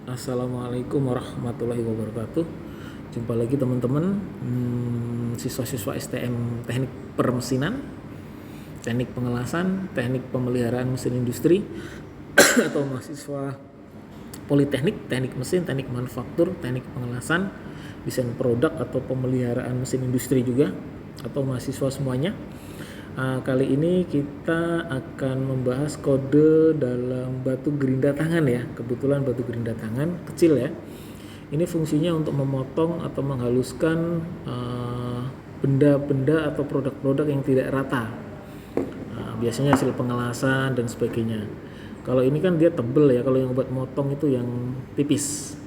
Assalamualaikum warahmatullahi wabarakatuh. Jumpa lagi teman-teman, siswa-siswa STM Teknik Permesinan, Teknik Pengelasan, Teknik Pemeliharaan Mesin Industri, atau mahasiswa Politeknik, Teknik Mesin, Teknik Manufaktur, Teknik Pengelasan, Desain Produk atau Pemeliharaan Mesin Industri juga, atau mahasiswa semuanya. Kali ini kita akan membahas kode dalam batu gerinda tangan ya. Kebetulan batu gerinda tangan kecil ya. Ini fungsinya untuk memotong atau menghaluskan benda-benda atau produk-produk yang tidak rata. Biasanya hasil pengelasan dan sebagainya. Kalau ini kan dia tebel ya. Kalau yang buat motong itu yang tipis.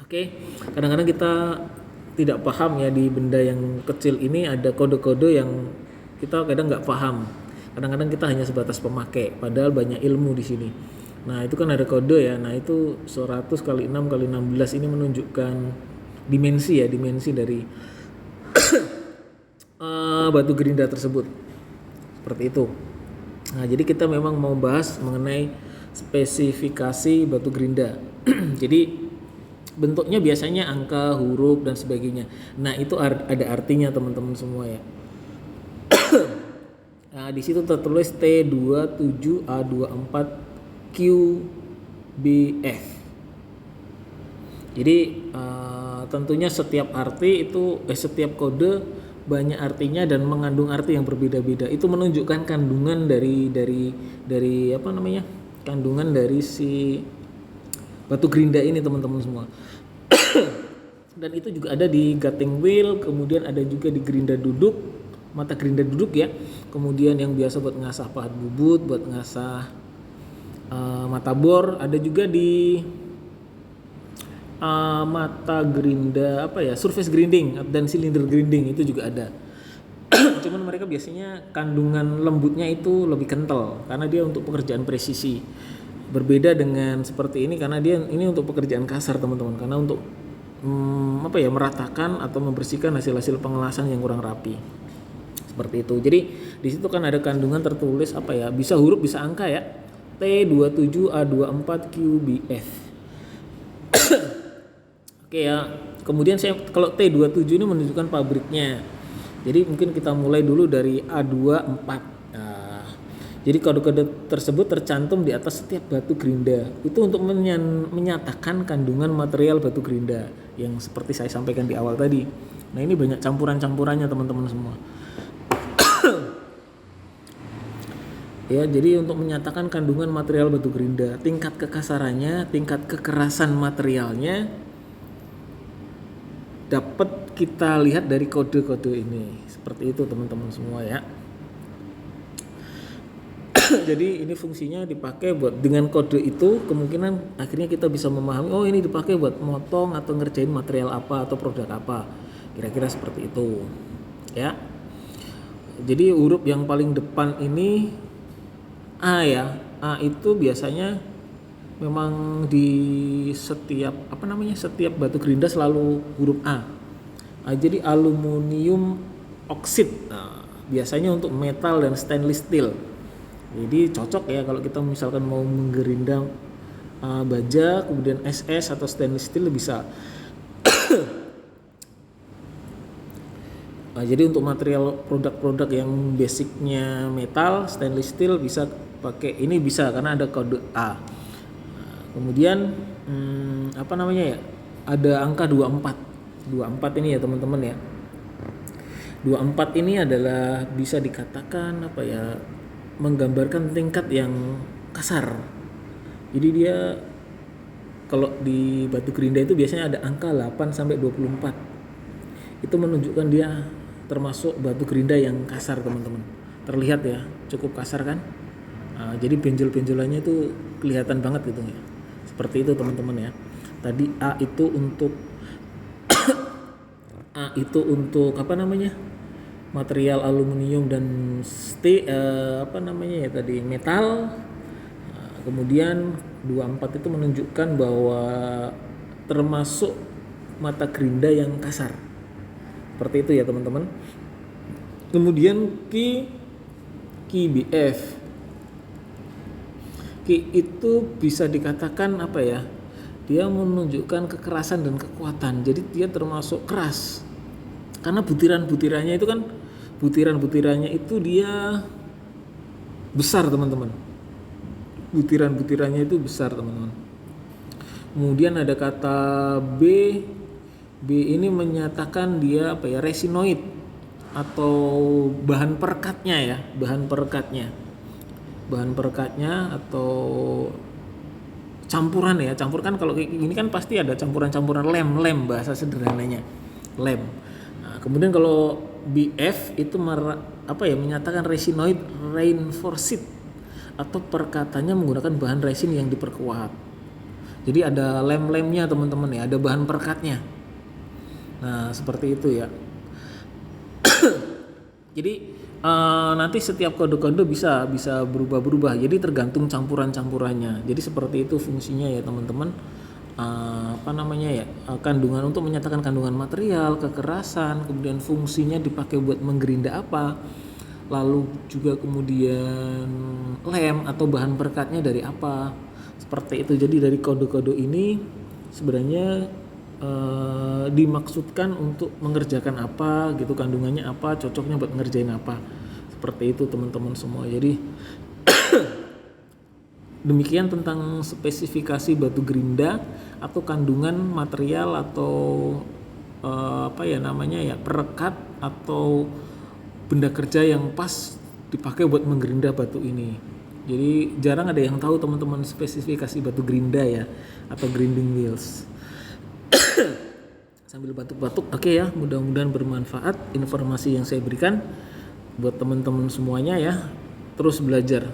Oke, kadang-kadang kita tidak paham ya, di benda yang kecil ini ada kode-kode yang kita kadang nggak paham. Kadang-kadang kita hanya sebatas pemakai, padahal banyak ilmu di sini. Nah itu kan ada kode ya. Nah itu 100 kali 6 kali 16 ini menunjukkan dimensi ya, dimensi dari batu gerinda tersebut. Seperti itu. Nah jadi kita memang mau bahas mengenai spesifikasi batu gerinda. Jadi bentuknya biasanya angka, huruf, dan sebagainya. Nah itu ada artinya teman-teman semua ya. Nah di situ tertulis T27A24QBF. Jadi tentunya setiap arti itu setiap kode banyak artinya dan mengandung arti yang berbeda-beda. Itu menunjukkan kandungan dari apa namanya? Kandungan dari si batu gerinda ini teman-teman semua. Dan itu juga ada di gutting wheel, kemudian ada juga di gerinda duduk, mata gerinda duduk ya. Kemudian yang biasa buat ngasah pahat bubut, buat ngasah mata bor, ada juga di mata gerinda apa ya, surface grinding dan cylinder grinding itu juga ada. Cuman mereka biasanya kandungan lembutnya itu lebih kental karena dia untuk pekerjaan presisi. Berbeda dengan seperti ini karena dia ini untuk pekerjaan kasar teman-teman, karena untuk meratakan atau membersihkan hasil-hasil pengelasan yang kurang rapi. Seperti itu. Jadi di situ kan ada kandungan tertulis bisa huruf bisa angka ya. T27A24QBF. Oke ya. Kemudian kalau T27 ini menunjukkan pabriknya. Jadi mungkin kita mulai dulu dari A24. Jadi kode-kode tersebut tercantum di atas setiap batu gerinda. Itu untuk menyatakan kandungan material batu gerinda yang seperti saya sampaikan di awal tadi. Nah ini banyak campuran-campurannya teman-teman semua. Ya, jadi untuk menyatakan kandungan material batu gerinda, tingkat kekasarannya, tingkat kekerasan materialnya dapat kita lihat dari kode-kode ini. Seperti itu teman-teman semua ya. Jadi ini fungsinya dipakai buat dengan kode itu, kemungkinan akhirnya kita bisa memahami ini dipakai buat motong atau ngerjain material apa atau produk apa. Kira-kira seperti itu. Ya. Jadi huruf yang paling depan ini A ya. A itu biasanya memang di setiap setiap batu gerinda selalu huruf A. Jadi aluminium oksid. Nah, biasanya untuk metal dan stainless steel. Jadi cocok ya kalau kita misalkan mau menggerinda baja, kemudian SS atau stainless steel bisa. Jadi untuk material produk-produk yang basicnya metal, stainless steel bisa pakai ini, bisa karena ada kode A. Kemudian ada angka 24. 24 ini ya teman-teman ya. 24 ini adalah bisa dikatakan menggambarkan tingkat yang kasar. Jadi dia kalau di batu gerinda itu biasanya ada angka 8 sampai 24. Itu menunjukkan dia termasuk batu gerinda yang kasar teman-teman. Terlihat ya, cukup kasar kan? Jadi benjol-benjolannya itu kelihatan banget gitu ya. Seperti itu teman-teman ya. Tadi A itu untuk material aluminium dan metal. Kemudian 24 itu menunjukkan bahwa termasuk mata gerinda yang kasar. Seperti itu ya teman-teman. Kemudian QBF. Ki itu bisa dikatakan apa ya? Dia menunjukkan kekerasan dan kekuatan. Jadi dia termasuk keras. Karena butiran-butirannya itu kan butiran-butirannya itu dia besar, teman-teman. Butiran-butirannya itu besar, teman-teman. Kemudian ada kata B. B ini menyatakan dia apa ya? Resinoid atau bahan perekatnya ya, bahan perekatnya atau campuran ya. Campur kan kalau kayak gini kan pasti ada campuran-campuran lem bahasa sederhananya, lem. Nah, kemudian kalau BF itu menyatakan resinoid reinforced atau perekatnya menggunakan bahan resin yang diperkuat. Jadi ada lem-lemnya, teman-teman ya, ada bahan perekatnya. Nah, seperti itu ya. Jadi nanti setiap kode-kode bisa berubah-berubah. Jadi tergantung campuran-campurannya. Jadi seperti itu fungsinya ya, teman-teman. Kandungan untuk menyatakan kandungan material, kekerasan, kemudian fungsinya dipakai buat menggerinda apa. Lalu juga kemudian lem atau bahan perekatnya dari apa. Seperti itu. Jadi dari kode-kode ini sebenarnya dimaksudkan untuk mengerjakan apa gitu, kandungannya apa, cocoknya buat ngerjain apa, seperti itu teman-teman semua. Jadi demikian tentang spesifikasi batu gerinda atau kandungan material atau perekat atau benda kerja yang pas dipakai buat menggerinda batu ini. Jadi jarang ada yang tahu, teman-teman, spesifikasi batu gerinda ya, atau grinding wheels. Sambil batuk-batuk. Oke ya, mudah-mudahan bermanfaat informasi yang saya berikan buat teman-teman semuanya ya. Terus belajar.